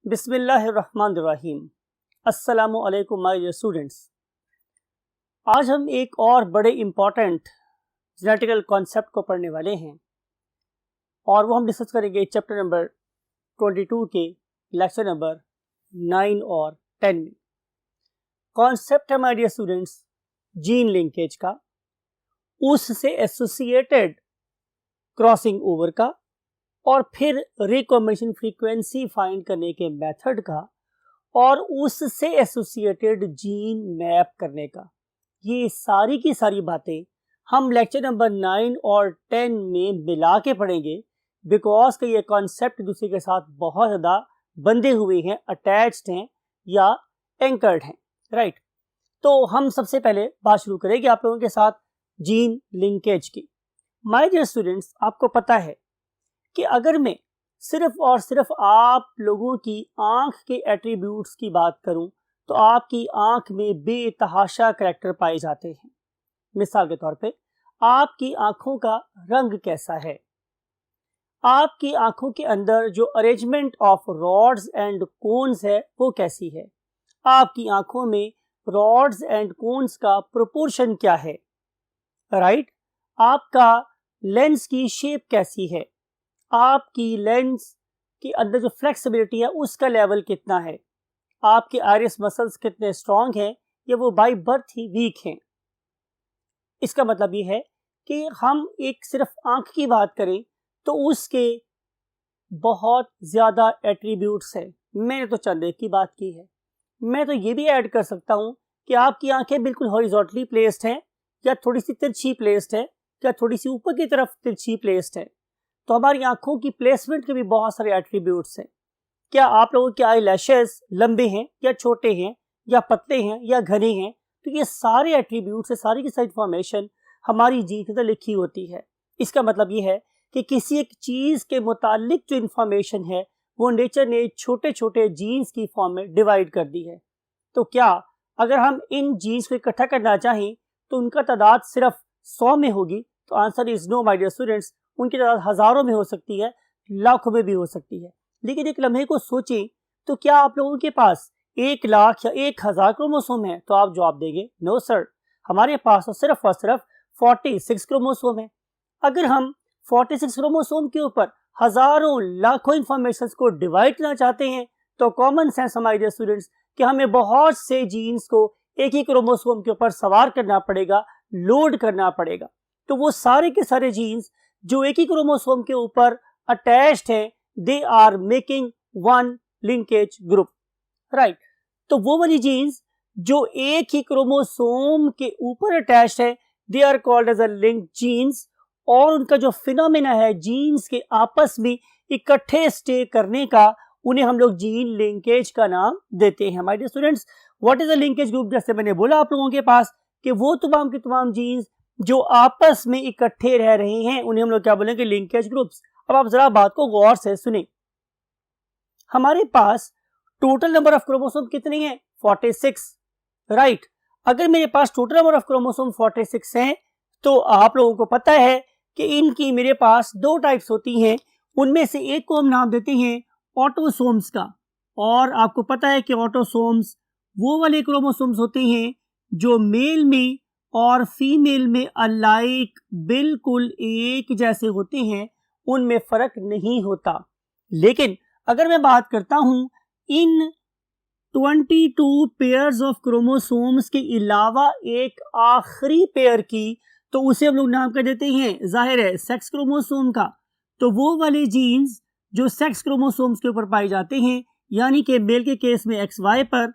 बिस्मिल्लाहिर्रहमानिर्रहीम। अस्सलामु अलैकुम माय डियर स्टूडेंट्स। आज हम एक और बड़े इम्पॉर्टेंट जेनेटिकल कॉन्सेप्ट को पढ़ने वाले हैं और वो हम डिस्कस करेंगे चैप्टर नंबर 22 के लेक्चर नंबर 9 और 10 में। कॉन्सेप्ट है my dear students gene linkage का, उससे एसोसिएटेड क्रॉसिंग ओवर का और फिर रिकॉम्बिनेशन फ्रीक्वेंसी फाइंड करने के मेथड का और उससे एसोसिएटेड जीन मैप करने का। ये सारी की सारी बातें हम लेक्चर नंबर 9 और 10 में मिला के पढ़ेंगे, बिकॉज के ये कॉन्सेप्ट दूसरे के साथ बहुत ज़्यादा बंधे हुए हैं, अटैच्ड हैं या एंकर्ड हैं, राइट। तो हम सबसे पहले बात शुरू करेंगे आप लोगों के साथ जीन लिंकेज की। माय डियर स्टूडेंट्स, आपको पता है कि अगर मैं सिर्फ और सिर्फ आप लोगों की आंख के एट्रीब्यूट्स की बात करूं तो आपकी आंख में बेतहाशा करैक्टर पाए जाते हैं। मिसाल के तौर पे आपकी आंखों का रंग कैसा है, आपकी आंखों के अंदर जो arrangement of rods and cones है वो कैसी है, आपकी आंखों में रॉड्स एंड कोन्स का प्रोपोर्शन क्या है, राइट। आपका लेंस की शेप कैसी है, आपकी लेंस के अंदर जो फ्लेक्सिबिलिटी है उसका लेवल कितना है, आपके आइरिस मसल्स कितने स्ट्रांग हैं या वो बाय बर्थ ही वीक हैं। इसका मतलब ये है कि हम एक सिर्फ आंख की बात करें तो उसके बहुत ज़्यादा एट्रीब्यूट्स हैं। मैंने तो चंद एक की बात की है, मैं तो ये भी ऐड कर सकता हूँ कि आपकी आंखें बिल्कुल हॉरिजॉन्टली प्लेस्ड हैं या थोड़ी सी तिरछी प्लेस्ड है या थोड़ी सी ऊपर की तरफ तिरछी प्लेस्ड है। तो हमारी आंखों की प्लेसमेंट के भी बहुत सारे एट्रीब्यूट्स हैं। क्या आप लोगों के आई लैशेस लंबे हैं या छोटे हैं या पतले हैं या घने हैं, तो ये सारे एट्रीब्यूट्स है, सारी की सारी इंफॉर्मेशन हमारी जीन के अंदर लिखी होती है। इसका मतलब ये है कि किसी एक चीज़ के मुतालिक जो इंफॉर्मेशन है वो नेचर ने छोटे छोटे जीन्स की फॉर्म में डिवाइड कर दी है। तो क्या अगर हम इन जीन्स को इकट्ठा करना चाहें तो उनका तादाद सिर्फ 100 में होगी? तो answer is no my dear students. उनकी तादाद हजारों में हो सकती है, लाखों में भी हो सकती है। लेकिन एक लम्हे को सोचें तो क्या आप लोगों के पास 1 लाख या 1000 क्रोमोसोम है? तो आप जवाब देंगे नो सर, हमारे पास तो सिर्फ और सिर्फ 46 क्रोमोसोम है। अगर हम 46 क्रोमोसोम के ऊपर हजारों लाखों इंफॉर्मेशन को डिवाइड करना चाहते हैं तो कॉमन सेंस हमारे डियर स्टूडेंट्स कि हमें बहुत से जीन्स को एक ही क्रोमोसोम के ऊपर सवार करना पड़ेगा, लोड करना पड़ेगा। तो वो सारे के सारे जीन्स जो एक ही क्रोमोसोम के ऊपर अटैच्ड है, they are making one linkage group, right. तो वो वाली जीन्स जो एक ही क्रोमोसोम के ऊपर अटैच्ड है, they are called as a linked genes. और उनका जो फिनोमेना है जीन्स के आपस में इकट्ठे स्टे करने का, उन्हें हम लोग जीन लिंकेज का नाम देते हैं। My dear students, what is a linkage group? जैसे मैंने बोला आप लोगों के पास कि वो तमाम के तमाम जीन्स जो आपस में इकट्ठे रह रहे हैं उन्हें हम लोग क्या बोलेंगे? Linkage groups. अब आप जरा बात को गौर से सुने। हमारे पास टोटल नंबर ऑफ क्रोमोसोम कितनी है? 46, राइट। अगर मेरे पास टोटल नंबर ऑफ क्रोमोसोम 46 हैं तो आप लोगों को पता है कि इनकी मेरे पास 2 टाइप्स होती हैं। उनमें से एक को हम नाम देते हैं ऑटोसोम्स का, और आपको पता है कि ऑटोसोम्स वो वाले क्रोमोसोम्स होते हैं जो मेल में और फीमेल में अलाइक बिल्कुल एक जैसे होते हैं, उनमें फर्क नहीं होता। लेकिन अगर मैं बात करता हूं इन 22 पेयर्स ऑफ क्रोमोसोम्स के अलावा एक आखिरी पेयर की, तो उसे हम लोग नाम कर देते हैं, जाहिर है, सेक्स क्रोमोसोम का। तो वो वाले जीन्स जो सेक्स क्रोमोसोम्स के ऊपर पाए जाते हैं, यानी कि मेल के केस में XY पर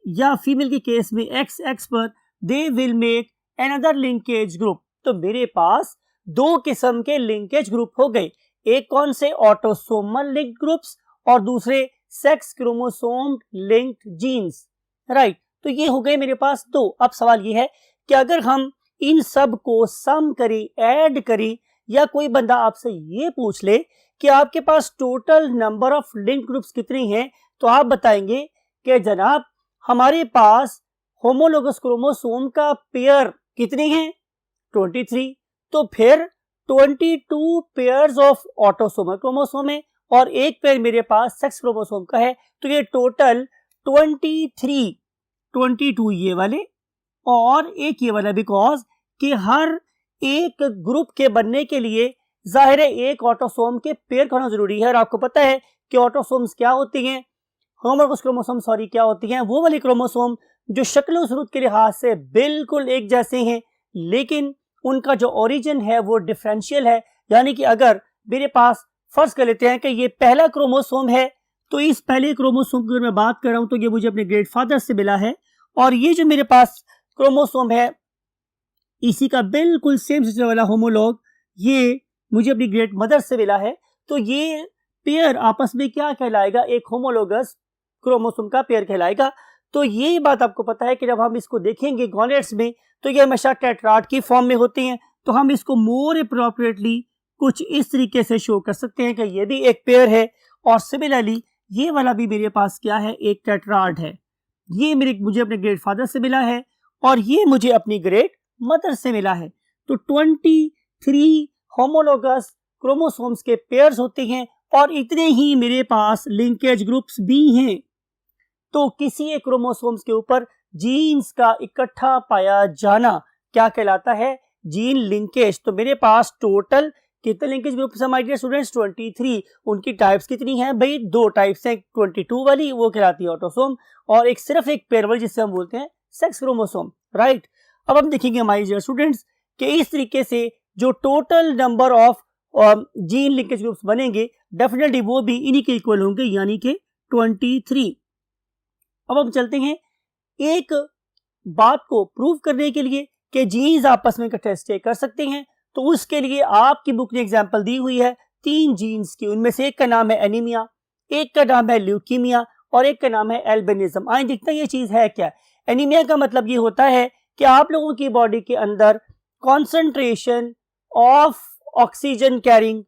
या फीमेल के केस में XX पर, they will make another linkage group. तो मेरे पास 2 किस्म के लिंकेज ग्रुप हो गए, एक कौन से? ऑटोसोमल लिंक्ड ग्रुप्स और दूसरे sex chromosome linked genes, right. तो ये हो गए मेरे पास 2। अब सवाल ये है कि अगर हम इन सब को सम करें, ऐड करें, या कोई बंदा आपसे ये पूछ ले कि आपके पास total number of linked groups कितने हैं, तो आप बताएंगे कि जनाब हमारे पास होमोलोगस क्रोमोसोम का पेयर कितने हैं? 23। तो फिर 22 पेयर्स ऑफ ऑटोसोमल क्रोमोसोम है और एक पेयर मेरे पास सेक्स क्रोमोसोम का है, तो ये टोटल 23, 22 ये वाले और एक ये वाला, बिकॉज कि हर एक ग्रुप के बनने के लिए जाहिर है एक ऑटोसोम के पेयर होना जरूरी है। और आपको पता है कि ऑटोसोम्स क्या होती हैं, होमोलोगस क्रोमोसोम सॉरी क्या होती हैं, वो वाले क्रोमोसोम जो शक्ल सूरत के लिहाज से बिल्कुल एक जैसे हैं, लेकिन उनका जो ओरिजिन है वो डिफरेंशियल है। यानी कि अगर मेरे पास फर्ज कर लेते हैं कि ये पहला क्रोमोसोम है, तो इस पहले क्रोमोसोम की अगर मैं बात कर रहा हूं तो ये मुझे अपने ग्रेट फादर से मिला है, और ये जो मेरे पास क्रोमोसोम है इसी का बिल्कुल सेम सिस्टर वाला होमोलॉग ये मुझे अपनी ग्रेट मदर से मिला है। तो ये पेयर आपस में क्या कहलाएगा, एक होमोलोगस क्रोमोसोम का पेयर कहलाएगा। तो ये बात आपको पता है कि जब हम इसको देखेंगे गॉनेड्स में तो ये हमेशा टेट्राड की फॉर्म में होती हैं, तो हम इसको मोर अप्रोप्रिएटली कुछ इस तरीके से शो कर सकते हैं कि ये भी एक पेयर है, और सिमिलरली ये वाला भी मेरे पास क्या है, एक टेट्राड है। ये मुझे अपने ग्रेट फादर से मिला है और ये मुझे अपनी ग्रेट मदर से मिला है। तो 23 होमोलोगस क्रोमोसोम्स के पेयर्स होते हैं और इतने ही मेरे पास लिंकेज ग्रुप्स भी हैं। तो किसी एक क्रोमोसोम्स के ऊपर जीन्स का इकट्ठा पाया जाना क्या कहलाता है, जीन लिंकेज। तो मेरे पास टोटल कितने लिंकेज ग्रुप्स हैं माय डियर स्टूडेंट्स, 23। उनकी टाइप्स कितनी हैं भाई, दो टाइप्स हैं, 22 वाली वो कहलाती है ऑटोसोम, और एक सिर्फ एक पेयर वाली जिससे हम बोलते हैं सेक्स क्रोमोसोम, राइट। अब हम देखेंगे माय डियर स्टूडेंट्स कि इस तरीके से जो total number of gene linkage groups बनेंगे डेफिनेटली वो भी इन्हीं के इक्वल होंगे, यानी कि 23। अब हम चलते हैं एक बात को प्रूव करने के लिए कि जीन्स आपस में इकट्ठे कर सकते हैं। तो उसके लिए आपकी बुक ने एग्जांपल दी हुई है 3 जीन्स की, उनमें से एक का नाम है एनीमिया, एक का नाम है ल्यूकीमिया और एक का नाम है एल्बिनिज्म। आइए देखते हैं ये चीज है क्या। एनीमिया का मतलब ये होता है कि आप लोगों की बॉडी के अंदर concentration of oxygen carrying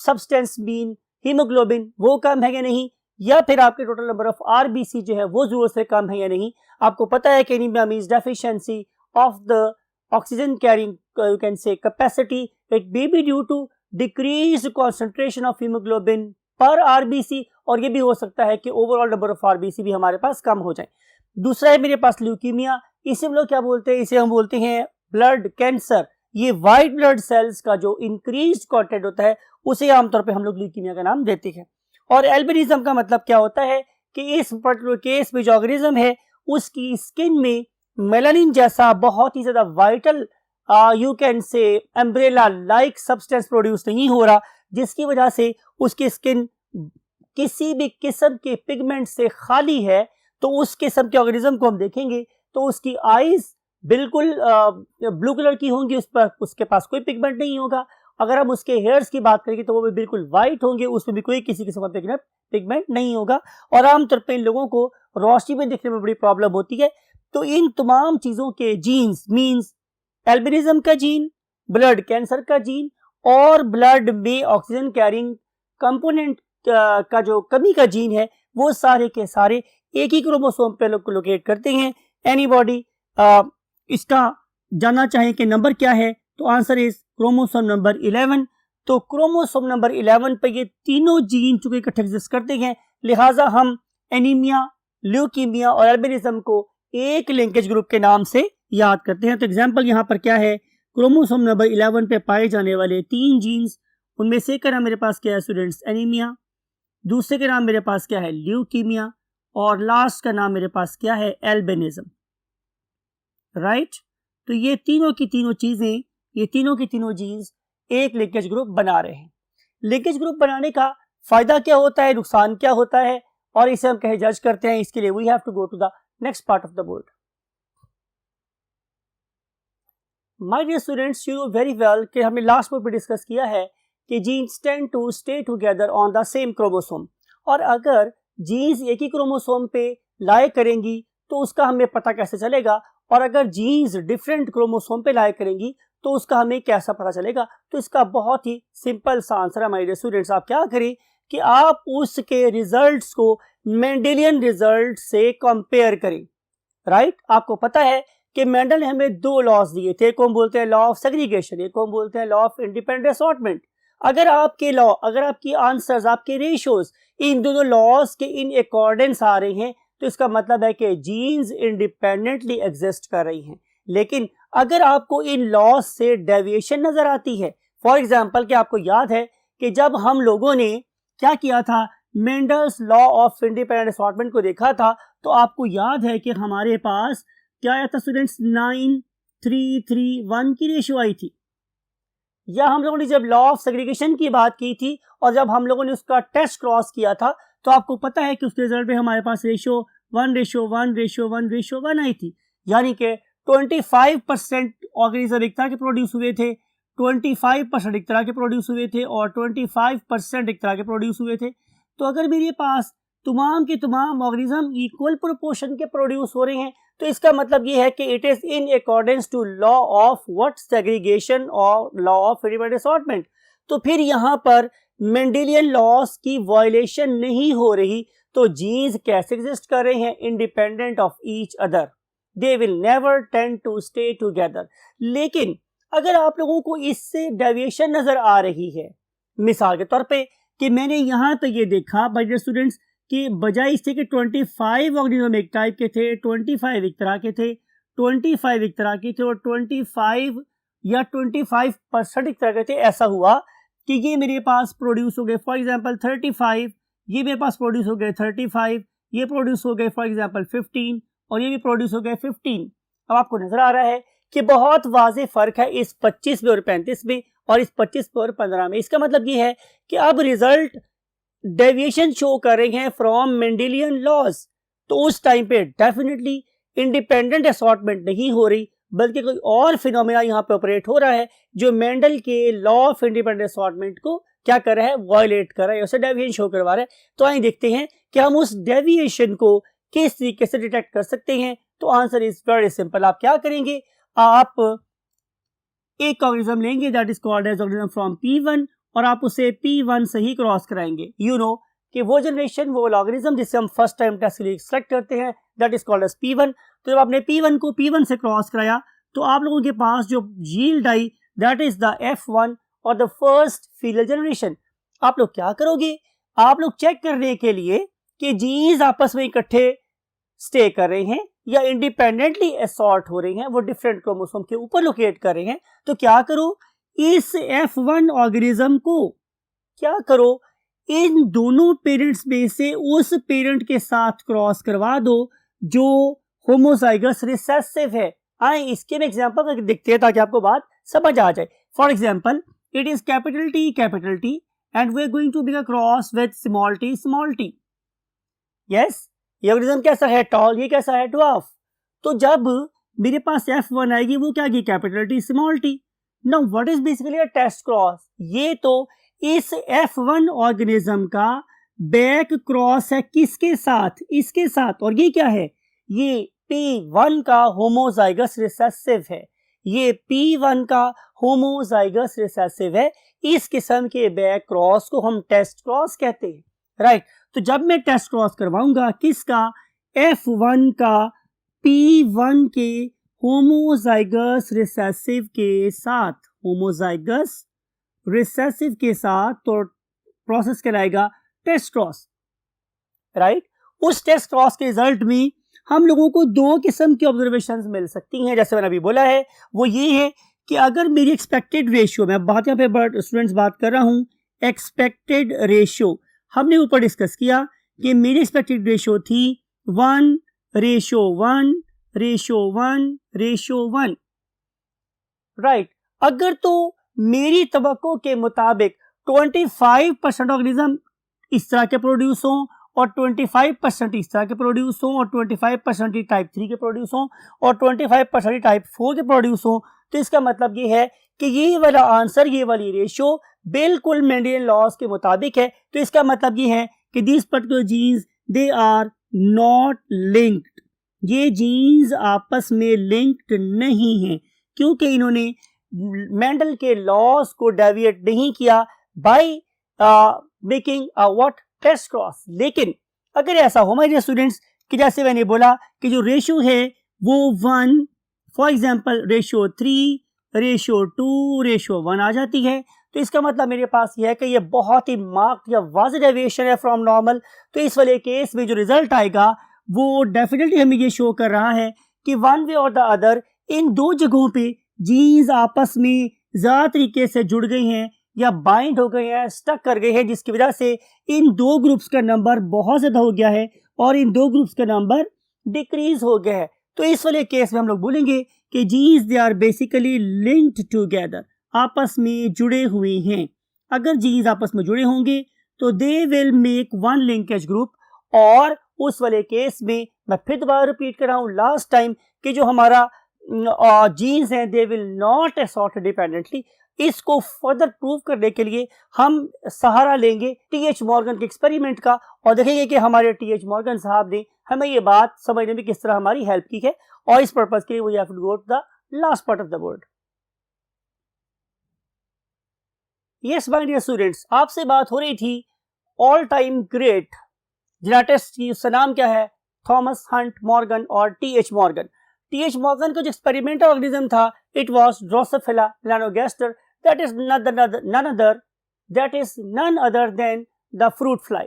substance mean haemoglobin वो कम है या नहीं, या फिर आपके टोटल नंबर ऑफ आरबीसी जो है वो जरूरत से कम है या नहीं। आपको पता है कि anaemia means deficiency of the oxygen carrying you can say capacity, it may be due to decreased concentration of haemoglobin per RBC, और ये भी हो सकता है कि ओवरऑल नंबर ऑफ आरबीसी भी हमारे पास कम हो जाए। दूसरा है मेरे पास ल्यूकीमिया, इसे हम लोग क्या बोलते हैं, इसे हम बोलते हैं ब्लड कैंसर। ये व्हाइट ब्लड सेल्स का जो इंक्रीज्ड कंटेंट होता है उसे आमतौर पे हम लोग ल्यूकीमिया का नाम देते हैं। और एल्बिनिज्म का मतलब क्या होता है कि इस पर्टिकुलर केस में जो ऑर्गेनिज्म है उसकी स्किन में मेलानिन जैसा बहुत ही ज्यादा वाइटल यू कैन से एम्ब्रेला लाइक सब्सटेंस प्रोड्यूस नहीं हो रहा, जिसकी वजह से उसकी स्किन किसी भी किस्म के पिगमेंट से खाली है। तो उस किस्म के ऑर्गेनिज्म को हम देखेंगे तो उसकी आईज बिल्कुल ब्लू कलर की होंगी, उस पर उसके पास कोई पिगमेंट नहीं होगा। अगर हम उसके हेयर्स की बात करेंगे तो वो भी बिल्कुल व्हाइट होंगे, उसमें भी कोई किसी किस्म का पिगमेंट नहीं होगा। और आमतौर पर इन लोगों को रोशनी में दिखने में बड़ी प्रॉब्लम होती है। तो इन तमाम चीजों के जीन्स मींस एल्बिनिज्म का जीन, ब्लड कैंसर का जीन और ब्लड में ऑक्सीजन कैरिंग कंपोनेंट का जो कमी का जीन है, वो सारे के सारे एक ही क्रोमोसोम पे लोकेट करते हैं। एनीबॉडी इसका जानना चाहे कि नंबर क्या है, तो आंसर इज क्रोमोसोम नंबर 11। तो क्रोमोसोम नंबर 11 पे ये तीनों जीन चूंकि इकट्ठे एग्जिस्ट करते हैं, लिहाजा हम एनीमिया, ल्यूकीमिया और एल्बिनिज्म को एक लिंकेज ग्रुप के नाम से याद करते हैं। तो एग्जांपल यहाँ पर क्या है, क्रोमोसोम नंबर 11 पे पाए जाने वाले 3 जीन्स, उनमें से एक का नाम मेरे पास क्या है स्टूडेंट्स, एनीमिया, दूसरे के नाम मेरे पास क्या है, ल्यूकीमिया, और लास्ट का नाम मेरे पास क्या है, एल्बिनिज्म, राइट। तो ये तीनों की तीनों चीजें, ये तीनों की तीनों जीन्स एक लिंकेज ग्रुप बना रहे हैं। लिंकेज ग्रुप बनाने का फायदा क्या होता है, नुकसान क्या होता है, और इसे हम कहे जज करते हैं, इसके लिए we have to go to the next part of the board. My dear students, you know very well कि हमने लास्ट बोर्ड पे डिस्कस किया है कि genes tend to stay together on the same chromosome, और अगर जीन्स एक ही chromosome पे लाए करेंगी तो उसका हमें पता कैसे चलेगा, और अगर जीन्स डिफरेंट क्रोमोसोम पे लाए करेंगी तो उसका हमें कैसा पता चलेगा। तो इसका बहुत ही सिंपल सा आंसर है माय डियर स्टूडेंट्स, आप क्या करें कि आप उसके रिजल्ट्स को मेंडेलियन रिजल्ट से कंपेयर करें, राइट। आपको पता है कि मेंडल ने हमें 2 लॉज दिए थे, एक को हम बोलते हैं लॉ ऑफ सेग्रीगेशन, एक को हम बोलते हैं लॉ ऑफ इंडिपेंडेंट असॉर्टमेंट। अगर आपके लॉ, अगर आपकी आंसर्स, आपके रेशियोज इन दोनों लॉज के इन अकॉर्डेंस आ रहे हैं तो इसका मतलब है कि जीन्स इंडिपेंडेंटली एग्जिस्ट कर रही हैं। लेकिन अगर आपको इन लॉज से डेविएशन नजर आती है, फॉर एग्जाम्पल कि आपको याद है कि जब हम लोगों ने क्या किया था, Mendel's law of independent assortment को देखा था, तो आपको याद है कि हमारे पास क्या आया था स्टूडेंट्स, 9:3:3:1 की रेशियो आई थी। या हम लोगों ने जब लॉ ऑफ सेग्रीगेशन की बात की थी और जब हम लोगों ने उसका टेस्ट क्रॉस किया था तो आपको पता है कि उसके रिजल्ट में हमारे पास रेशियो 1:1:1:1 आई थी, यानी कि 25% ऑर्गेनिज्म एक तरह के प्रोड्यूस हुए थे, 25% एक तरह के प्रोड्यूस हुए थे और 25% एक तरह के प्रोड्यूस हुए थे। तो अगर मेरे पास तमाम के तमाम ऑर्गेनिज्म इक्वल प्रोपोर्शन के प्रोड्यूस हो रहे हैं तो इसका मतलब ये है कि it is in accordance to law of what, segregation और लॉ ऑफ इंडिपेंडेंट असॉर्टमेंट। तो फिर यहाँ पर मेंडेलियन लॉस की वायलेशन नहीं हो रही, तो जीन्स कैसे एग्जिस्ट कर रहे हैं, independent of each other, they will never tend to stay together. लेकिन अगर आप लोगों को इससे डेविएशन नजर आ रही है, मिसाल के तौर पे कि मैंने यहाँ पे ये देखा बाय डियर स्टूडेंट्स कि बजाय इससे कि 25 ऑर्गेनिज्म एक टाइप के थे, 25 एक तरह के थे, 25 एक तरह के थे और 25 या 25% एक तरह के थे, ऐसा हुआ कि ये मेरे पास प्रोड्यूस हो गए फॉर एग्जांपल 35, ये मेरे पास प्रोड्यूस हो गए 35, ये प्रोड्यूस हो गए फॉर एग्जांपल 15 और ये भी प्रोड्यूस हो गए 15। अब आपको नजर आ रहा है कि बहुत वाज़ेह फर्क है इस 25 में और 35 में और इस 25 में और 15 में। इसका मतलब ये है कि अब रिजल्ट डेविएशन शो कर रहे हैं फ्रॉम मेंडेलियन लॉज, तो उस टाइम पे डेफिनेटली इंडिपेंडेंट असॉर्टमेंट नहीं हो रही बल्कि कोई और फिनोमेना यहाँ पे ऑपरेट हो रहा है जो मेंडल के लॉ ऑफ इंडिपेंडेंट असॉर्टमेंट को क्या कर रहा है, वायलेट कर रहा है, उसे डेविएशन शो करवा रहा है। तो आइए देखते हैं कि हम उस डेविएशन को किस तरीके से डिटेक्ट कर सकते हैं। तो आंसर इज वेरी सिंपल। आप क्या करेंगे, आप एक ऑर्गेनिज्म लेंगे that is called as organism from P1 और आप उसे P1 से ही क्रॉस कराएंगे। यू नो कि वो जनरेशन, वो ऑर्गेनिज्म जिसे हम फर्स्ट टाइम टेस्ट के लिए सेलेक्ट करते हैं that is called as P1। तो जब आपने P1 को P1 से क्रॉस कराया तो आप लोगों के पास जो yield I that is the F1 और द फर्स्ट फीलियल जनरेशन। आप लोग क्या करोगे, आप लोग चेक करने के लिए कि जीन्स आपस में इकट्ठे स्टे कर रहे हैं या इंडिपेंडेंटली असॉर्ट हो रहे हैं, वो डिफरेंट क्रोमोसोम के ऊपर लोकेट कर रहे हैं, तो क्या करो, इस F1 ऑर्गेनिज्म को क्या करो, इन दोनों पेरेंट्स में से उस पेरेंट के साथ क्रॉस करवा दो जो होमोजाइगस रिसेसिव है। आए इसके में एग्जांपल देखते हैं ताकि आपको बात समझ आ जाए। For example it is capital T and we are going to make a cross with small t। Yes, ये ऑर्गेनिज्म कैसा है, टॉल, ये कैसा है, ड्वार्फ। तो जब मेरे पास F1 आएगी वो क्या आएगी, capital T। Now what is basically a test cross, ये तो इस F1 ऑर्गेनिज्म का बैक क्रॉस है किसके साथ, इसके साथ, और ये क्या है, ये P1 का होमोजाइगस रिसेसिव है, ये P1 का होमोजाइगस रिसेसिव है। इस किस्म के बैक क्रॉस को हम टेस्ट क्रॉस कहते हैं, राइट। तो जब मैं टेस्ट क्रॉस करवाऊंगा किसका, F1 का P1 के होमोजाइगस रिसेसिव के साथ, होमोजाइगस रिसेसिव के साथ, तो प्रोसेस कहलाएगा टेस्ट क्रॉस, राइट। उस टेस्ट क्रॉस के रिजल्ट में हम लोगों को दो किस्म की ऑब्जर्वेशंस मिल सकती हैं, जैसे मैंने अभी बोला है, वो ये है कि अगर मेरी एक्सपेक्टेड रेशियो, मैं बात यहाँ पे स्टूडेंट्स बात कर रहा हूँ एक्सपेक्टेड रेशियो, हमने ऊपर डिस्कस किया कि मेरी एक्सपेक्टेड रेशियो थी 1:1:1:1, राइट। अगर तो मेरी तवक्को के मुताबिक 25% ऑर्गेनिज्म इस तरह के प्रोड्यूस हों और 25% इस तरह के प्रोड्यूस हों और 25% टाइप 3 के प्रोड्यूस हों और 25% टाइप 4 के प्रोड्यूस हों, तो इसका मतलब ये है कि ये वाला आंसर, ये वाली रेशियो बिल्कुल मेंडेलियन लॉज के मुताबिक है। तो इसका मतलब ये है कि this particular genes they are not linked, ये जीन्स आपस में लिंक्ड नहीं हैं क्योंकि इन्होंने मेंडल के लॉज को डेविएट नहीं किया by making a what, test cross. लेकिन अगर ऐसा हो माय डियर स्टूडेंट्स कि जैसे मैंने बोला कि जो रेशियो है वो 1, for example ratio 3, ratio 2, ratio 1 आ जाती है, तो इसका मतलब मेरे पास यह है कि ये बहुत ही मार्क्ड या वाज़ेह डेविएशन है फ्रॉम नॉर्मल। तो इस वाले केस में जो रिजल्ट आएगा वो डेफिनेटली हमें ये शो कर रहा है कि वन वे और द अदर इन दो जगहों पे जीन्स आपस में ज़्यादा तरीके से जुड़ गई हैं या बाइंड हो गए हैं, स्टक कर गए हैं, जिसकी वजह से इन दो ग्रुप्स का नंबर बहुत ज़्यादा हो गया है और इन दो ग्रुप्स का नंबर डिक्रीज हो गया है। तो इस वाले केस में हम लोग बोलेंगे कि genes they are basically linked together, आपस में जुड़े हुए हैं। अगर जीन्स आपस में जुड़े होंगे तो they will make one linkage group, और उस वाले केस में मैं फिर दोबारा रिपीट कर रहा हूँ लास्ट टाइम कि जो हमारा जीन्स हैं they will not assort independently. इसको फर्दर प्रूव करने के लिए हम सहारा लेंगे टी.एच. मॉर्गन के एक्सपेरिमेंट का और देखेंगे कि हमारे टी.एच. मॉर्गन साहब ने हमें ये बात समझने में किस तरह हमारी हेल्प की है। और इस पर्पस के लिए we have to go to the last part of the word. Yes my dear students, आपसे बात हो रही थी ऑल टाइम ग्रेट जेनेटिस्ट की, उसका नाम क्या है? थॉमस हंट मॉर्गन और टी.एच. मॉर्गन। टी.एच. मॉर्गन का जो एक्सपेरिमेंटल ऑर्गेनिज्म था it was Drosophila melanogaster, that is none other than the fruit fly.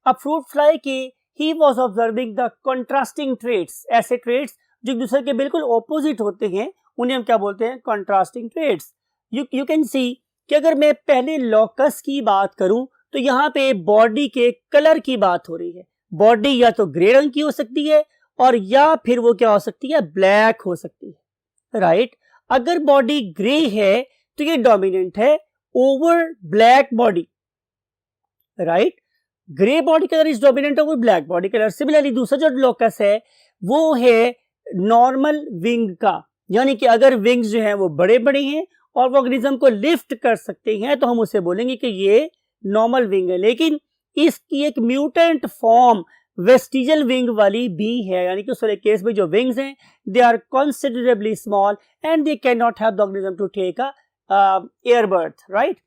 अब fruit fly के he was observing the contrasting traits, ऐसे traits जो एक दूसरे के बिल्कुल opposite होते हैं उन्हें हम क्या बोलते हैं? contrasting traits. You can see कि अगर मैं पहले locus की बात करूं तो यहाँ पे बॉडी के कलर की बात हो रही है। बॉडी या तो ग्रे रंग की हो सकती है और या फिर वो क्या हो सकती है? ब्लैक हो सकती है, राइट? अगर बॉडी ग्रे है तो ये डोमिनेंट है over black body, right? Grey body colour is dominant over black body colour. Similarly दूसरा जो लोकस है वो है नॉर्मल विंग का, यानी कि अगर विंग्स जो हैं वो बड़े बड़े हैं और वो ऑर्गेनिज्म को लिफ्ट कर सकते हैं तो हम उसे बोलेंगे कि ये नॉर्मल विंग है। लेकिन इसकी एक म्यूटेंट फॉर्म वेस्टिजल विंग वाली भी है, यानी कि उस वाले केस में जो विंग्स हैं they are considerably small and they can not have the organism to take a air birth, right?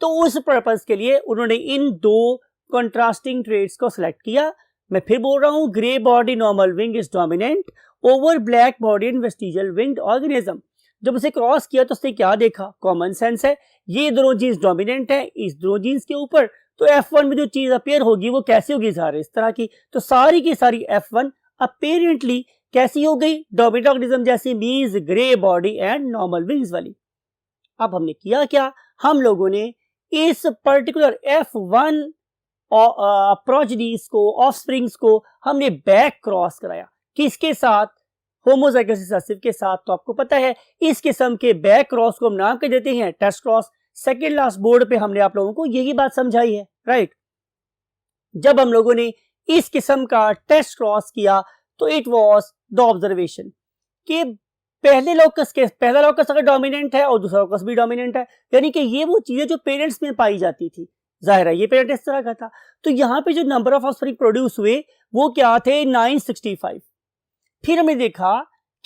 तो उस पर्पस के लिए उन्होंने इन दो कंट्रास्टिंग ट्रेट्स को सिलेक्ट किया। मैं फिर बोल रहा हूं, grey body normal wing is dominant over black body and vestigial winged organism. जब उसे क्रॉस किया तो उसने क्या देखा? कॉमन सेंस है, ये दोनों जीन्स डोमिनेंट है इस दोनों जीन्स के ऊपर, तो F1 में जो चीज अपेयर होगी वो कैसी होगी? ज़ाहिर इस तरह की। तो सारी की सारी F1 अपेरेंटली कैसी हो गई? डोमिनेंट ऑर्गेनिज्म जैसी, means grey body and normal wings वाली। अब हमने किया क्या? हम लोगों ने इस पर्टिकुलर F1 प्रोजेनीज को, ऑफस्प्रिंग्स को हमने बैक क्रॉस कराया। किसके साथ? होमोजाइगस रिसेसिव के साथ। तो आपको पता है इस किस्म के बैक क्रॉस को हम नाम के देते हैं test cross. Second last board पे हमने आप लोगों को यही बात समझाई है, राइट? जब हम लोगों ने इस किस्म का टेस्ट क्रॉस किया तो इट वाज द ऑब्जर्वेशन कि पहला लोकस अगर डोमिनेंट है और दूसरा लोकस भी डोमिनेंट है, यानी कि ये वो चीजें जो पेरेंट्स में पाई जाती थी, जाहिर है ये पेरेंट इस तरह का था। तो यहाँ पे जो नंबर ऑफ ऑफस्प्रिंग प्रोड्यूस हुए वो क्या थे? 965। फिर हमने देखा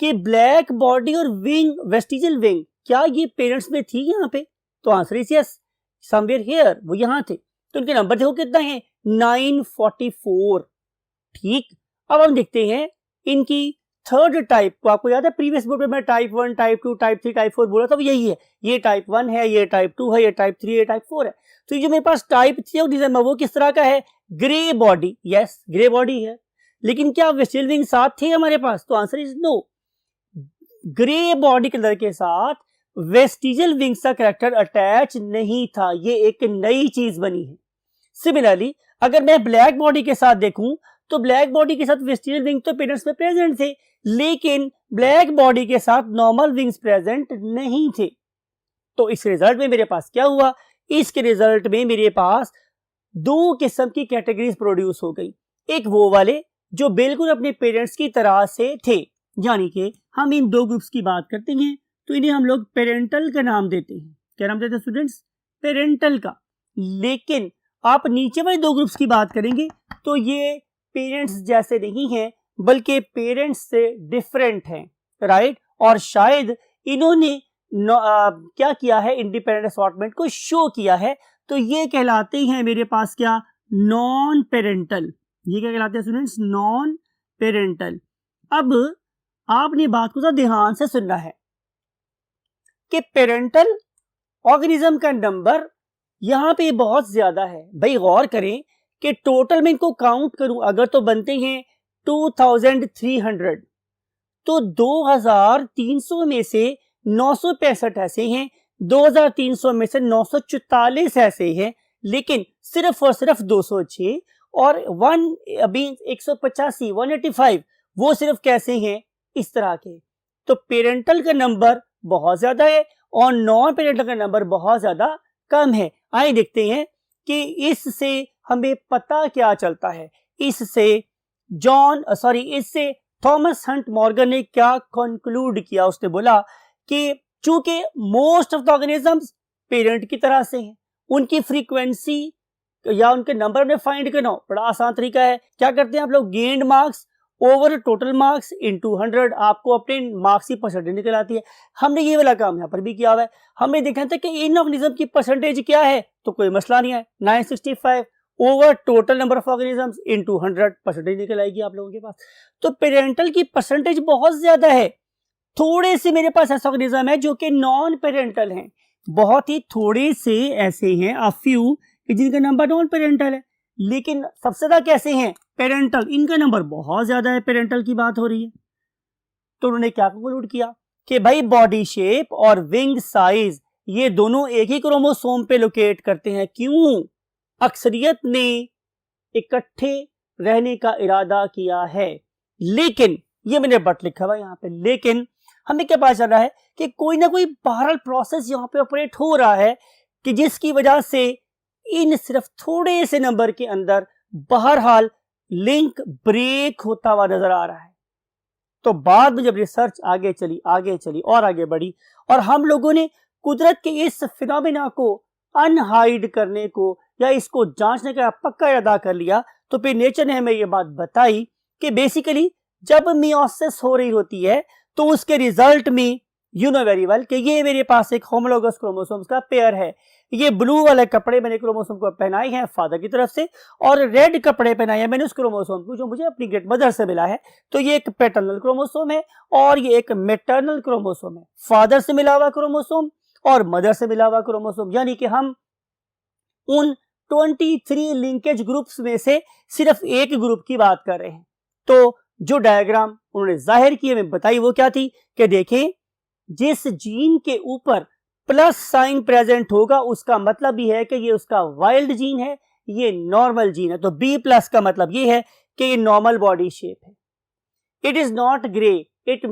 कि ब्लैक बॉडी और विंग, वेस्टिजल विंग, क्या ये पेरेंट्स में थी यहाँ पे? तो answer is yes, somewhere here, वो यहाँ थे। तो उनके नंबर देखो कितना है? 944। ठीक, अब हम देखते हैं इनकी थर्ड टाइप को। आपको याद है प्रीवियस बोर्ड में मैं टाइप 1, टाइप 2, टाइप 3, टाइप 4 बोला था, वो यही है। ये टाइप 1 है, ये टाइप 2 है, ये टाइप 3, ये टाइप 4 है। तो ये जो मेरे पास टाइप 3 ऑर्गेनिज्म है वो किस तरह का है? Grey body, yes grey body है। लेकिन क्या वेस्टिजल विंग साथ थे हमारे पास? तो answer is no. Grey body colour के साथ वेस्टिजल विंग्स का कैरेक्टर अटैच नहीं था, ये एक नई चीज बनी है। सिमिलरली अगर मैं ब्लैक बॉडी के साथ देखूं तो ब्लैक बॉडी के साथ वेस्टिजल विंग तो पेरेंट्स में प्रेजेंट थे, लेकिन ब्लैक बॉडी के साथ नॉर्मल विंग्स प्रेजेंट नहीं थे। तो इस रिजल्ट में मेरे पास क्या हुआ? इसके रिजल्ट में मेरे पास दो किस्म की कैटेगरीज प्रोड्यूस हो गई। एक वो वाले जो बिल्कुल अपने पेरेंट्स की तरह से थे, यानी कि हम इन दो ग्रुप्स की बात करते हैं तो इन्हें हम लोग पेरेंटल का नाम देते हैं। क्या नाम देते हैं स्टूडेंट्स? पेरेंटल का। लेकिन आप नीचे वाले दो ग्रुप्स की बात करेंगे तो ये पेरेंट्स जैसे नहीं हैं बल्कि पेरेंट्स से डिफरेंट हैं, राइट? और शायद इन्होंने क्या किया है? इंडिपेंडेंट असॉर्टमेंट को शो किया है। तो ये कहलाते हैं मेरे पास क्या? Non parental. ये क्या कहलाते हैं स्टूडेंट्स? Non parental. अब आपने बात को ध्यान से सुनना है कि पेरेंटल ऑर्गेनिज्म का नंबर यहाँ पे बहुत ज्यादा है भाई। गौर करें कि टोटल में इनको काउंट करूं अगर तो बनते हैं 2300, तो 2300 में से 965 ऐसे हैं, 2300 में से 944 ऐसे हैं, लेकिन सिर्फ और सिर्फ 206 और 185 वो सिर्फ कैसे हैं, इस तरह के। तो पेरेंटल का नंबर बहुत ज्यादा है और नॉन पेरेंटल का नंबर बहुत ज्यादा कम है। आइए देखते हैं कि इससे हमें पता क्या चलता है। इससे थॉमस हंट मॉर्गन ने क्या कंक्लूड किया। उसने बोला कि चूंकि most of the organisms parent की तरह से हैं, उनकी फ्रीक्वेंसी या उनके नंबर में फाइंड करना बड़ा आसान तरीका है। क्या करते हैं आप लोग, gained marks over total marks into 100, आपको अपने मार्क्स की परसेंटेज निकल आती है। हमने ये वाला काम यहाँ पर भी किया हुआ है। हमने देखा था कि इन ऑर्गेनिज्म की परसेंटेज क्या है, तो कोई मसला नहीं है, 965 over total number of organisms into 100 percentage निकल आएगी आप लोगों के पास। तो पेरेंटल की परसेंटेज बहुत ज्यादा है। थोड़े से मेरे पास ऐसे ऑर्गेनिज्म है जो कि नॉन पेरेंटल हैं, बहुत ही थोड़े से ऐसे हैं, अ फ्यू, जिनका नंबर नॉन पेरेंटल है। लेकिन सबसे ज्यादा कैसे हैं, पेरेंटल, इनका नंबर बहुत ज्यादा है। पेरेंटल की बात हो रही है, तो उन्होंने क्या कंक्लूड किया कि भाई बॉडी शेप और विंग साइज ये दोनों एक ही क्रोमोसोम पे लोकेट करते हैं। क्यों? अक्सरियत ने इकट्ठे रहने का इरादा किया है। लेकिन ये मैंने बट लिखा हुआ यहाँ पे, लेकिन हमें क्या पता चल रहा है कि कोई ना कोई बहरहाल प्रोसेस यहाँ पे ऑपरेट हो रहा है कि जिसकी वजह से इन सिर्फ थोड़े से नंबर के अंदर बहरहाल लिंक ब्रेक होता हुआ नजर आ रहा है। तो बाद में जब रिसर्च आगे चली और आगे बढ़ी और हम लोगों ने कुदरत के इस फिनोमेना को अनहाइड करने को या इसको जांचने का पक्का इरादा कर लिया, तो फिर नेचर ने हमें यह बात बताई कि बेसिकली जब मियोसिस हो रही होती है तो उसके रिजल्ट में यू नो वेरी वेल कि ये मेरे पास एक होमोलोगस क्रोमोसोम्स का पेयर है। ये ब्लू वाले कपड़े मैंने क्रोमोसोम को पहनाए हैं फादर की तरफ से, और रेड कपड़े पहनाए हैं मैंने उस क्रोमोसोम को जो मुझे अपनी ग्रेट मदर से मिला है। तो ये एक पैटर्नल क्रोमोसोम है और ये एक मैटरनल क्रोमोसोम है, फादर से मिला हुआ क्रोमोसोम और मदर से मिला हुआ क्रोमोसोम। यानी कि हम उन 23 लिंकेज ग्रुप्स में से सिर्फ एक ग्रुप की बात कर रहे हैं। तो जो डायग्राम उन्होंने जाहिर की हमें बताई वो क्या थी कि देखें, जिस जीन के ऊपर प्लस साइन प्रेजेंट होगा उसका मतलब ये है कि ये उसका वाइल्ड जीन है, ये नॉर्मल जीन है। तो बी प्लस का मतलब ये है कि ये नॉर्मल बॉडी शेप है। It is not grey, it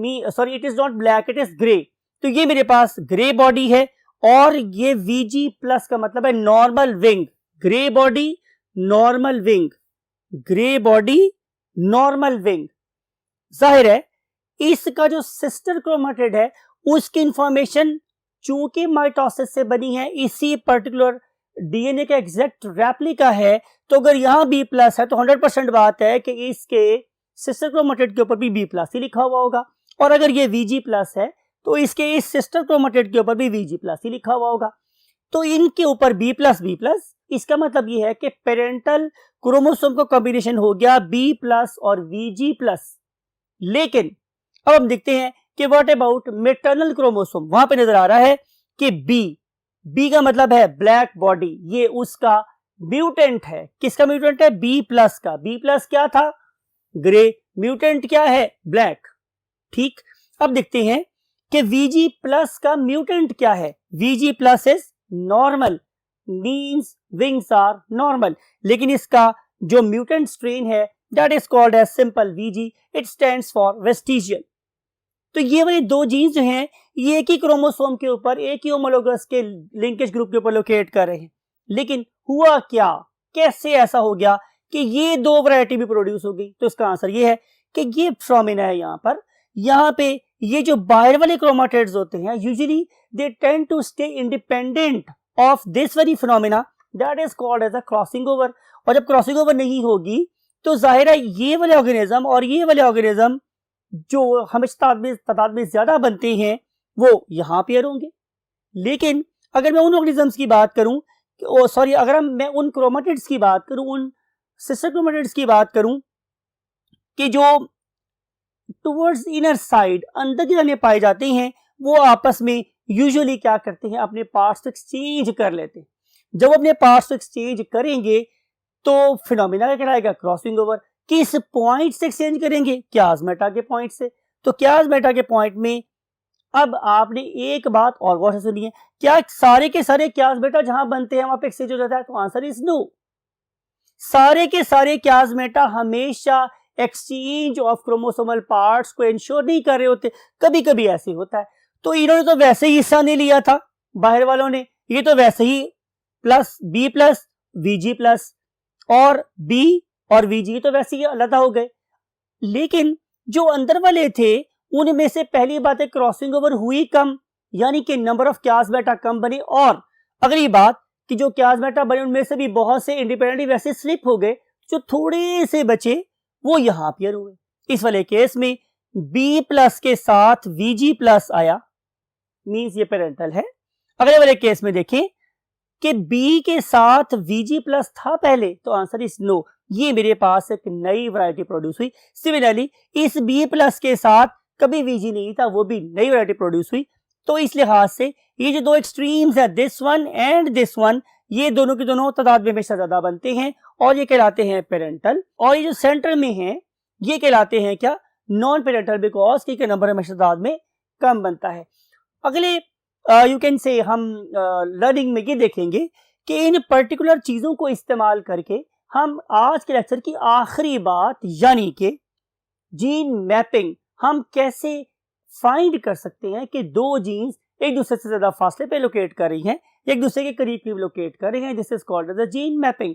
is not black, it is grey. तो ये मेरे पास ग्रे बॉडी है और ये वीजी प्लस का मतलब है normal wing. Grey body normal wing, grey body normal wing. जाहिर है इसका जो सिस्टर क्रोमेटिड है उसकी इंफॉर्मेशन चूंकि माइटोसिस से बनी है, इसी पर्टिकुलर डीएनए का एग्जैक्ट रेप्लिका है, तो अगर यहां बी प्लस है तो 100% बात है कि इसके सिस्टर क्रोमेटिड के ऊपर भी बी प्लस ही लिखा हुआ होगा, और अगर ये वीजी प्लस है तो इसके इस सिस्टर क्रोमेटिड के ऊपर भी वीजी प्लस ही लिखा हुआ होगा। तो इनके ऊपर बी प्लस, इसका मतलब ये है कि पेरेंटल क्रोमोसोम का कॉम्बिनेशन हो गया बी प्लस और वीजी प्लस। लेकिन अब हम देखते हैं कि व्हाट अबाउट मैटरनल क्रोमोसोम। वहां पे नजर आ रहा है कि बी का मतलब है ब्लैक बॉडी, ये उसका म्यूटेंट है। किसका म्यूटेंट है? बी प्लस का। बी प्लस क्या था? ग्रे। म्यूटेंट क्या है? ब्लैक। ठीक, अब देखते हैं कि वीजी प्लस का म्यूटेंट क्या है। VG plus is normal, means wings are normal, लेकिन इसका जो म्यूटेंट स्ट्रेन है that is called as simple VG, it stands for vestigial. तो ये वाले दो जीन्स जो हैं ये एक ही क्रोमोसोम के ऊपर, एक ही होमोलोगस के लिंकेज ग्रुप के ऊपर लोकेट कर रहे हैं। लेकिन हुआ क्या, कैसे ऐसा हो गया कि ये दो वैरायटी भी प्रोड्यूस हो गई? तो इसका आंसर ये है कि ये फिनोमेना है यहाँ पे ये जो बाहर वाले क्रोमेटिड्स होते हैं usually they tend to stay independent of this very phenomena that is called as a crossing over. और जब क्रॉसिंग ओवर नहीं होगी तो जाहिर है ये वाले ऑर्गेनिज्म और ये वाले ऑर्गेनिज्म जो हमेशा तादाद में ज्यादा बनते हैं वो यहाँ पे होंगे। लेकिन अगर मैं उन ऑर्गेनिजम्स की बात करूं, अगर मैं उन क्रोमेटिड्स की बात करूं, उन सिस्टर क्रोमेटिड्स की बात करूं कि जो टुवर्ड्स इनर साइड अंदर की तरफ पाए जाते हैं, वो आपस में यूजुअली क्या करते हैं, अपने पार्ट्स एक्सचेंज कर लेते हैं। जब अपने पार्ट्स को एक्सचेंज करेंगे तो फिनोमिना क्या कहलाएगा, क्रॉसिंग ओवर। किस पॉइंट से एक्सचेंज करेंगे, क्यास मेटा के पॉइंट से। तो क्यास मेटा के पॉइंट में अब आपने एक बात और गौर से सुनी है, क्या सारे के सारे क्यास मेटा जहां बनते हैं वहां पे एक्सचेंज हो जाता है, तो आंसर इज नो। सारे के सारे क्यास मेटा हमेशा एक्सचेंज ऑफ क्रोमोसोमल पार्ट्स को इंश्योर नहीं कर रहे होते, कभी कभी ऐसे होता है। तो इन्होंने तो वैसे ही हिस्सा नहीं लिया था बाहर वालों ने, ये तो वैसे ही plus B plus VG plus और बी और वीजी तो वैसे ही अलग हो गए। लेकिन जो अंदर वाले थे उनमें से पहली बात है क्रॉसिंग ओवर हुई कम, यानी कि नंबर ऑफ क्यास बेटा कम बने। और अगली बात कि जो क्यास बेटा बने उनमें से भी बहुत से इंडिपेंडेंटली वैसे स्लिप हो गए, जो थोड़े से बचे वो यहां अपीयर हुए। इस वाले केस में बी प्लस के साथ वीजी प्लस आया, मींस ये पेरेंटल है। अगले वाले केस में देखें कि बी के साथ वीजी प्लस था पहले, तो आंसर इज नो, ये मेरे पास एक नई वैरायटी प्रोड्यूस हुई। सिमिलरली इस बी प्लस के साथ कभी वीजी नहीं था, वो भी नई वैरायटी प्रोड्यूस हुई। तो इस लिहाज से ये जो दो एक्सट्रीम्स है, this one and this one, ये दोनों के दोनों तादाद में हमेशा ज्यादा बनते हैं और ये कहलाते हैं पेरेंटल। और ये जो सेंटर में है ये कहलाते हैं क्या, नॉन पेरेंटल, बिकॉज के नंबर हमेशा तादाद में कम बनता है। अगले यू कैन से हम लर्निंग में ये देखेंगे कि इन पर्टिकुलर चीजों को इस्तेमाल करके हम आज के लेक्चर की आखिरी बात यानी कि जीन मैपिंग हम कैसे फाइंड कर सकते हैं कि दो जीन्स एक दूसरे से ज्यादा फासले पे लोकेट कर रही हैं, एक दूसरे के करीब करीब लोकेट कर रही हैं, this is called as a gene mapping.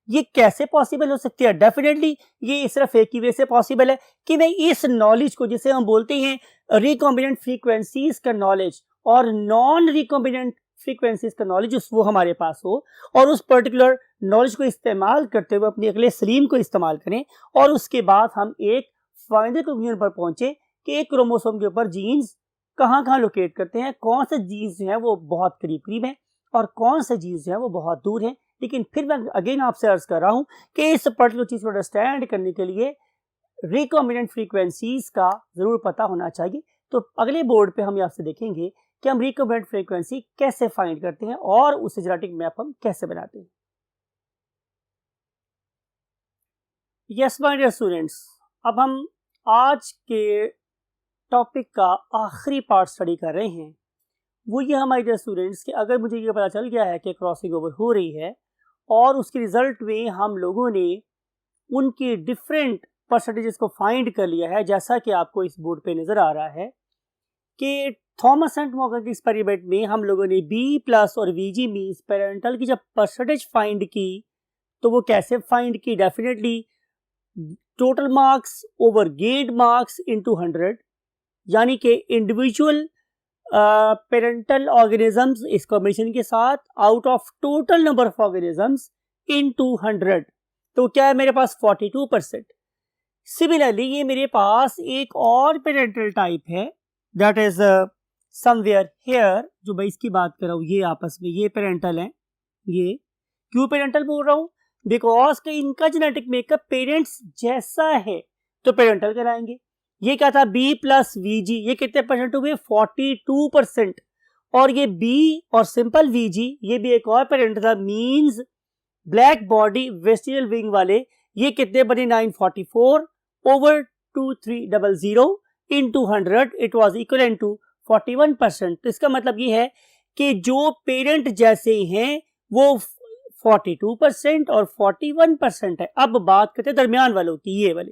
ये कैसे पॉसिबल हो सकती है? डेफिनेटली ये सिर्फ एक ही वे से पॉसिबल है कि मैं इस नॉलेज को, जिसे हम बोलते हैं रिकॉम्बिनेंट फ्रीक्वेंसीज का नॉलेज और नॉन रिकॉम्बिनेंट फ्रीक्वेंसीज का नॉलेज, वो हमारे पास हो और उस पर्टिकुलर नॉलेज को इस्तेमाल करते हुए अपनी अगले सलीम को इस्तेमाल करें और उसके बाद हम एक फाइनल कंक्लूजन पर पहुंचे कि एक क्रोमोसोम के ऊपर जीन्स कहाँ कहाँ लोकेट करते हैं, कौन से जीन्स जो है वो बहुत करीब करीब हैं और कौन से जीन्स जो है वो बहुत दूर हैं। लेकिन फिर मैं अगेन आपसे अर्ज कर रहा हूं कि इस पर्टिकुलर चीज को अंडरस्टैंड करने के लिए रिकॉम्बिनेंट फ्रीक्वेंसीज का जरूर पता होना चाहिए। तो अगले बोर्ड पे हम आपसे देखेंगे कि हम रिकॉम्बिनेंट फ्रीक्वेंसी कैसे फाइंड करते हैं और उसे जेनेटिक मैप हम कैसे बनाते हैं। यस माय डियर स्टूडेंट्स, अब हम आज के टॉपिक का आखिरी पार्ट स्टडी कर रहे हैं। वो ये हमारे डियर स्टूडेंट्स कि अगर मुझे ये पता चल गया है कि क्रॉसिंग ओवर हो रही है और उसके रिजल्ट में हम लोगों ने उनकी डिफरेंट परसेंटेजेस को फाइंड कर लिया है, जैसा कि आपको इस बोर्ड पे नजर आ रहा है कि थॉमस एंड मॉर्गन के एक्सपेरिमेंट में हम लोगों ने बी प्लस और वीजी मींस पेरेंटल की जब परसेंटेज फाइंड की तो वो कैसे फाइंड की? Definitely total marks over gained marks into 100, यानी कि इंडिविजुअल पेरेंटल ऑर्गेनिजम्स इस कॉम्बिनेशन के साथ out of total number of organisms into 100, तो क्या है मेरे पास 42%। सिमिलरली ये मेरे पास एक और पेरेंटल टाइप है, दैट इज समवेयर हियर, जो मैं इसकी बात कर रहा हूँ, ये आपस में ये पेरेंटल है। ये क्यों पेरेंटल बोल रहा हूँ? बिकॉज कि इनका जेनेटिक मेकअप पेरेंट्स जैसा है तो पेरेंटल कहलाएंगे। ये क्या था, बी प्लस वीजी, ये कितने परसेंट हुए? 42%। और ये बी और सिंपल वीजी, ये भी एक और पेरेंट था, means black body vestigial wing वाले, ये कितने बने? 944 over 2300 into 100, it was equal to 41%। तो इसका मतलब ये है कि जो पेरेंट जैसे हैं वो 42% और 41% है। अब बात करते हैं दरमियान वालों की, ये वाले,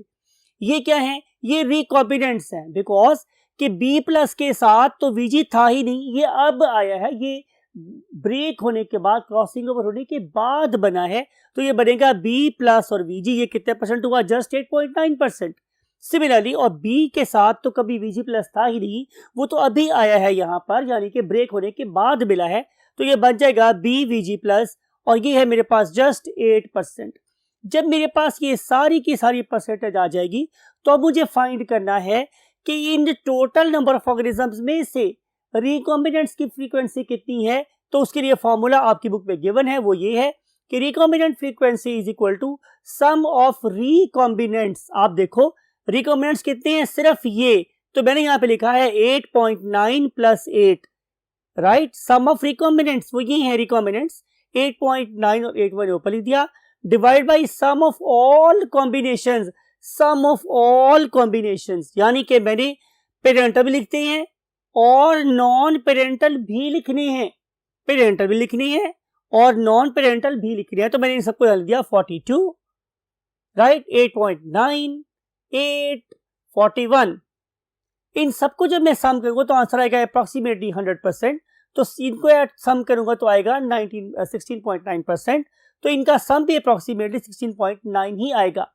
ये क्या है? ये रिकॉम्बिनेंट्स हैं, बिकॉज कि बी प्लस के साथ तो वीजी था ही नहीं, ये अब आया है, ये ब्रेक होने के बाद, क्रॉसिंग ओवर होने के बाद बना है, तो ये बनेगा बी प्लस और वीजी। ये कितने परसेंट हुआ? जस्ट 8.9%। सिमिलरली और बी के साथ तो कभी वीजी प्लस था ही नहीं, वो तो अभी आया है यहाँ पर, यानी कि ब्रेक होने के बाद मिला है, तो ये बन जाएगा बी वीजी प्लस और ये है मेरे पास जस्ट 8%। जब मेरे पास ये सारी की सारी परसेंटेज आ जाएगी तो अब मुझे फाइंड करना है कि in total number of organisms में से रिकॉम्बिनेंट्स की फ्रीक्वेंसी कितनी है। तो उसके लिए फॉर्मूला आपकी बुक में गिवन है, वो ये है कि recombinant frequency is equal to sum of recombinants. आप देखो रिकॉम्बिनेंट्स कितने हैं? सिर्फ ये, तो मैंने यहाँ पे लिखा है 8.9 plus 8, right. Sum of recombinants वो ये है रिकॉम्बिनेंट्स 8.9 और 8 मैंने ऊपर लिख दिया, divide by sum of all combinations, sum of all combinations, यानी कि मैंने पेरेंटल भी लिखते हैं और नॉन पेरेंटल भी लिखने हैं, पेरेंटल भी लिखनी है और नॉन पेरेंटल भी लिखनी है, तो मैंने इन सबको डाल दिया 42, राइट, 8.9, 8, 41, इन सबको जब मैं सम करूंगा तो आंसर आएगा अप्रोक्सीमेटली 100%, तो इनको सम करूंगा तो आएगा 16.9%, तो इनका सम भी अप्रोक्सीमेटली 16.9 ही आएगा।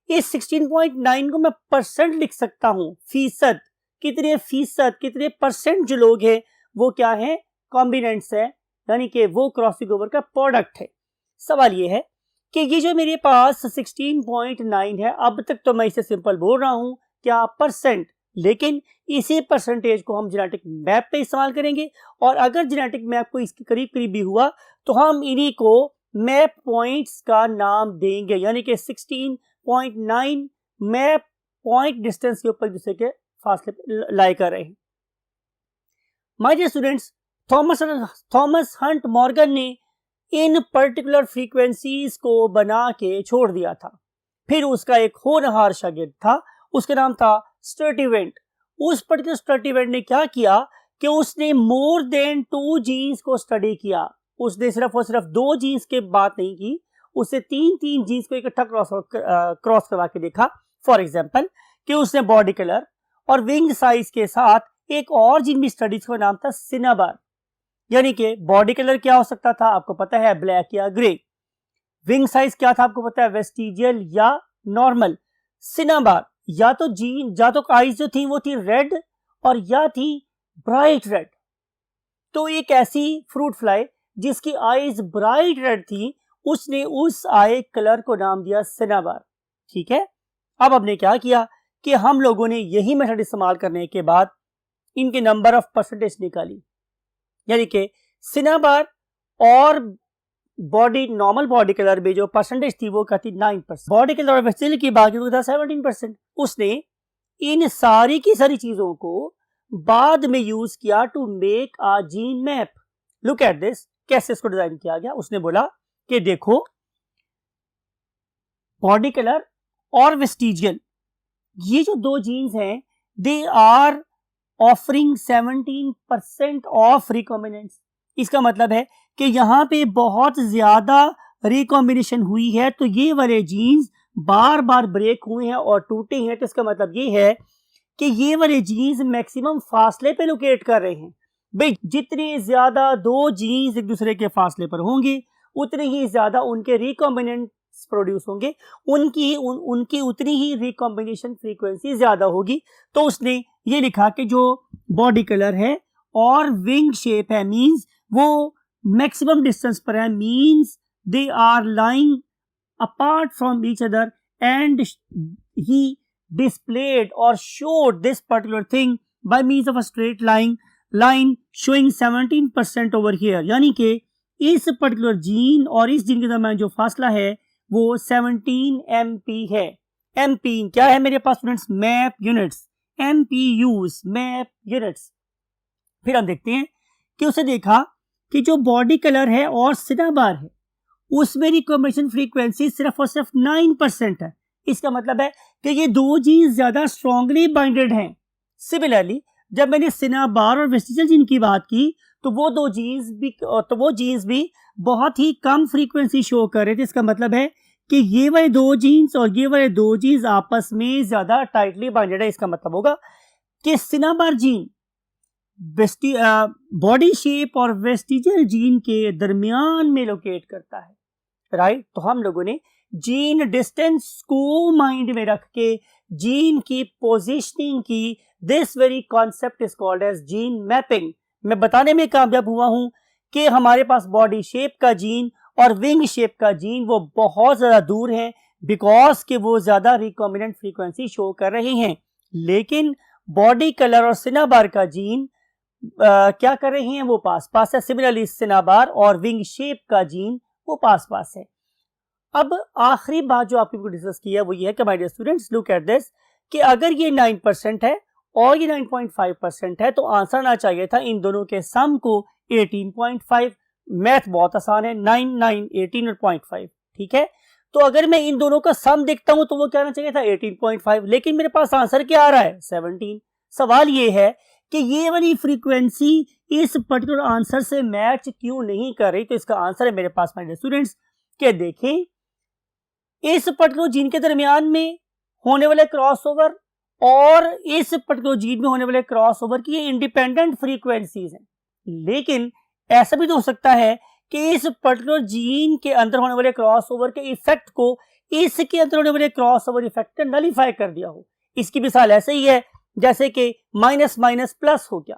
इस 16.9 को मैं परसेंट लिख सकता हूं, फीसद, कितने परसेंट जो लोग हैं वो क्या है, कॉम्बिनेंट्स है, यानी कि वो क्रॉसिंग ओवर का प्रोडक्ट है। सवाल ये है कि ये जो मेरे पास 16.9 है, अब तक तो मैं इसे सिंपल बोल रहा हूं क्या परसेंट, लेकिन इसी परसेंटेज को हम जेनेटिक मैप पे इस्तेमाल करेंगे और अगर जेनेटिक मैप को इसके करीब करीब भी हुआ तो हम इन्हीं को मैप पॉइंट्स का नाम देंगे, यानी कि 16.9 मैप पॉइंट डिस्टेंस के ऊपर दूसरे के फासले पे लाई कर रहे हैं। My dear students, Thomas Hunt Morgan ने इन पर्टिकुलर फ्रीक्वेंसीज को बना के छोड़ दिया था। फिर उसका एक होनहार शागिर्द था, उसका नाम था स्टर्टिवेंट। उस पर्टिकुलर स्टर्टिवेंट ने क्या किया कि उसने मोर देन 2 जीन्स को स्टडी किया। उसने सिर्फ और सिर्फ 2 जीन्स के बात नहीं की, उसने 3 जीन्स को इकट्ठा क्रॉस करवा के देखा। फॉर एग्जाम्पल कि उसने बॉडी कलर और विंग साइज के साथ एक और जीन भी स्टडी, का नाम था सिनाबार, यानी कि बॉडी कलर क्या हो सकता था आपको पता है, ब्लैक या ग्रे, विंग साइज क्या था आपको पता है, वेस्टिजियल या नॉर्मल, सिनाबार या तो जीन, या तो आईज जो थी वो थी रेड और या थी ब्राइट रेड। तो एक ऐसी फ्रूट फ्लाई जिसकी आईज ब्राइट रेड थी, उसने उस आई कलर को नाम दिया सिनाबार। ठीक है, अब हमने क्या किया कि हम लोगों ने यही मेथड इस्तेमाल करने के बाद इनके नंबर ऑफ परसेंटेज निकाली, यानी कि सिनाबार और बॉडी नॉर्मल बॉडी कलर में जो परसेंटेज थी वो कहती 9%, बॉडी कलर और वेस्टिजियल की बाकी था 17%। उसने इन सारी की सारी चीजों को बाद में यूज किया to make a gene map. Look at this, कैसे इसको डिजाइन किया गया। उसने बोला कि देखो बॉडी कलर और वेस्टिजियल, ये जो 2 जीन्स हैं, they are offering 17% of recombinants. इसका मतलब है कि यहाँ पे बहुत ज्यादा रिकॉम्बिनेशन हुई है, तो ये वाले जीन्स बार बार ब्रेक हुए हैं और टूटे हैं, तो इसका मतलब ये है कि ये वाले जीन्स मैक्सिमम फासले पे लोकेट कर रहे हैं। भाई जितने ज्यादा 2 जीन्स एक दूसरे के फासले पर होंगे उतने ही ज्यादा उनके रिकॉम्बिनेंट्स प्रोड्यूस होंगे, उनकी उतनी ही रिकॉम्बिनेशन फ्रीक्वेंसी ज्यादा होगी। तो उसने ये लिखा कि जो बॉडी कलर है और विंग शेप है, मींस वो मैक्सिमम डिस्टेंस पर है, means they are lying apart from each other, and he displayed or showed this particular thing by means of a straight line showing 17% over here, यानी कि इस particular gene और इस gene के दरमियान जो फासला है वो 17 MP है। MP क्या है मेरे पास students, map units, MPUs map units. फिर हम देखते हैं कि उसे देखा कि जो बॉडी कलर है और सिनाबार है उसमें रिकॉम्बिनेशन फ्रीक्वेंसी सिर्फ और सिर्फ 9% है। इसका मतलब है कि ये 2 जीन्स ज्यादा स्ट्रांगली बाइंडेड हैं। सिमिलरली जब मैंने सिनाबार और वेस्टिजियल जीन की बात की तो वो 2 जीन्स भी बहुत ही कम फ्रीक्वेंसी शो कर रहे थे। इसका मतलब है कि ये वाले 2 जीन्स और ये वाले 2 जीन्स आपस में ज्यादा टाइटली बाइंडेड है। इसका मतलब होगा कि सिनाबार जीन बॉडी शेप और वेस्टिजियल जीन के दरमियान में लोकेट करता है, राइट। तो हम लोगों ने जीन डिस्टेंस को माइंड में रख के जीन की पोजीशनिंग की, this very concept is called as gene mapping. मैं बताने में कामयाब हुआ हूं कि हमारे पास बॉडी शेप का जीन और विंग शेप का जीन वो बहुत ज्यादा दूर हैं, बिकॉज के वो ज्यादा रिकॉम्बिनेंट फ्रीक्वेंसी शो कर रहे हैं, लेकिन बॉडी कलर और सिनाबार का जीन क्या कर रहे हैं, वो पास पास है। सिमिलरली सिनाबार और विंग शेप का जीन वो पास पास है। अब आखिरी बात जो आपको डिस्कस की है वो ये है कि my dear students, look at this, कि अगर ये 9% है और ये 9.5% है तो आंसर आना चाहिए था इन दोनों के सम को 18.5। मैथ बहुत आसान है, 9, 9, 18 और 0.5, ठीक है। तो अगर मैं इन दोनों का सम देखता हूं तो वो क्या आना चाहिए था 18.5, लेकिन मेरे पास आंसर क्या आ रहा है 17। सवाल ये है कि ये वाली फ्रीक्वेंसी इस पर्टिकुलर आंसर से मैच क्यों नहीं कर रही। तो इसका आंसर है मेरे पास माय डियर स्टूडेंट्स कि देखें इस पर्टिकुलर जीन के दरमियान में होने वाले क्रॉसओवर और इस पर्टिकुलर जीन में होने वाले क्रॉसओवर की ये इंडिपेंडेंट फ्रीक्वेंसीज हैं, लेकिन ऐसा भी तो हो सकता है कि इस पर्टिकुलर जीन के अंदर होने वाले क्रॉसओवर के इफेक्ट को इसके अंदर होने वाले क्रॉसओवर इफेक्ट ने नलीफाई कर दिया हो। इसकी मिसाल ऐसे ही है जैसे कि माइनस माइनस प्लस हो गया,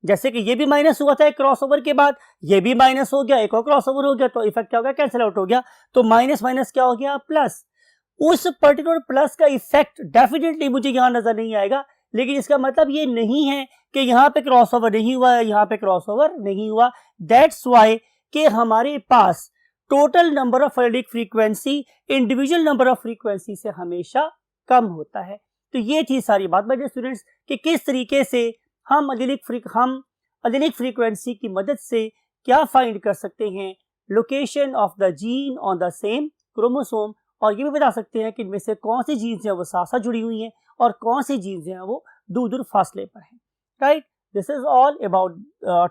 जैसे कि ये भी माइनस हुआ था एक क्रॉसओवर के बाद, ये भी माइनस हो गया, एक और क्रॉसओवर हो गया, तो इफेक्ट क्या हो गया, कैंसिल आउट हो गया। तो माइनस माइनस क्या हो गया, प्लस। उस पर्टिकुलर प्लस का इफेक्ट डेफिनेटली मुझे यहां नजर नहीं आएगा, लेकिन इसका मतलब ये नहीं है कि यहां पे क्रॉसओवर नहीं हुआ है, यहां पे क्रॉसओवर नहीं हुआ। दैट्स वाई कि हमारे पास total number of allelic frequency individual number of frequency से हमेशा कम होता है। तो ये थी सारी बात मेरे स्टूडेंट्स कि किस तरीके से हम एलिक फ्रीक्वेंसी की मदद से क्या फाइंड कर सकते हैं, location of the gene on the same chromosome, और ये भी बता सकते हैं कि इनमें से कौन सी जीन्स हैं वो साथ साथ जुड़ी हुई हैं और कौन सी जीन्स हैं वो दूर दूर फासले पर हैं। Right, this is all about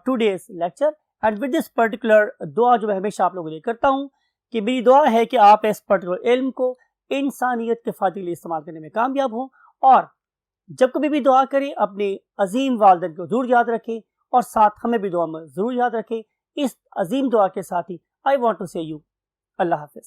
today's lecture. And with this particular दुआ जो मैं हमेशा आप लोगों के लिए करता हूँ कि मेरी दुआ है कि आप इस पर्टिकुलर इल्म को इंसानियत के फायदे के लिए इस्तेमाल करने में कामयाब हों, और जब कभी भी दुआ करें अपने अजीम वालिदैन को जरूर याद रखें और साथ हमें भी दुआ में जरूर याद रखें। इस अजीम दुआ के साथ ही आई वॉन्ट टू से यू अल्लाह हाफिज।